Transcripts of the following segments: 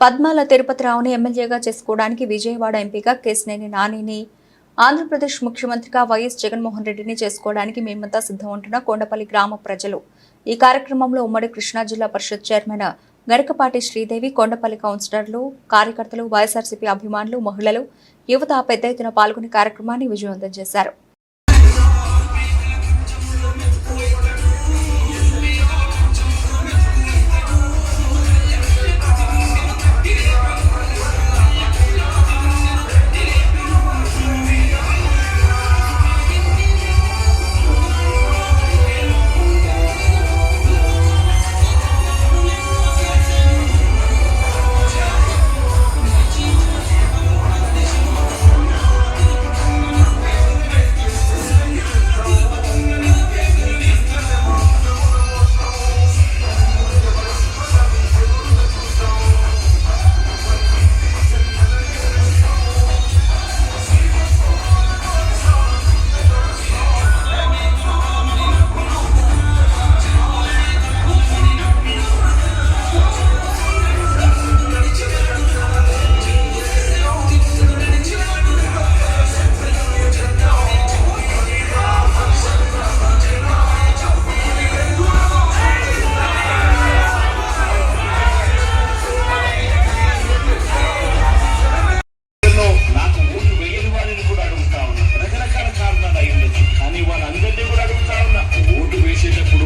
పద్మాల తిరుపతిరావుని ఎమ్మెల్యేగా చేసుకోవడానికి విజయవాడ ఎంపీగా కేశినేని నానిని, ఆంధ్రప్రదేశ్ ముఖ్యమంత్రిగా వైఎస్ జగన్మోహన్ రెడ్డిని చేసుకోవడానికి మేమంతా సిద్ధం ఉంటున్న కొండపల్లి గ్రామ ప్రజలు. ఈ కార్యక్రమంలో ఉమ్మడి కృష్ణా జిల్లా పరిషత్ చైర్మన్ గరికపాటి శ్రీదేవి, కొండపల్లి కౌన్సిలర్లు, కార్యకర్తలు, వైఎస్ఆర్సీపీ అభిమానులు, మహిళలు, యువత పెద్ద ఎత్తున పాల్గొని కార్యక్రమాన్ని విజయవంతం చేశారు.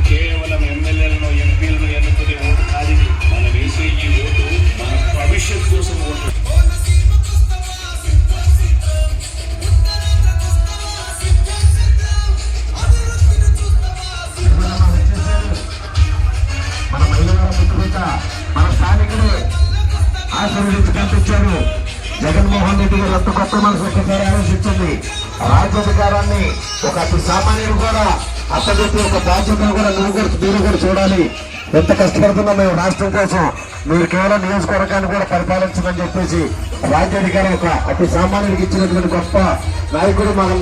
కేవలం ఎమ్మెల్యేలను ఎంపీలను ఎన్నుకునే ఓటు కాదు. మనం వేసే ఈ ఓటు మన భవిష్యత్ కోసం ఓటు. మన మహిళల ముఖ్యమంత్రి మన స్థానికులు ఆశీర్వదించి కల్పించారు. జగన్మోహన్ రెడ్డి గారు ఎంత కొత్త మనసు ఒక్కసారి ఆలోచించింది. రాజ్యాధికారాన్ని ఒక అతి సామాన్యుడు కూడా అప్పచెప్పి ఒక బాధ్యతను కూడా మీరు కూడా చూడాలి. ఎంత కష్టపడుతున్నా మేము రాష్ట్రం కోసం, మీరు కేవలం నియోజకవర్గాన్ని కూడా పరిపాలించమని చెప్పేసి రాజ్యాధికారం ఒక అతి సామాన్యుడికి ఇచ్చినటువంటి గొప్ప నాయకుడు మనం.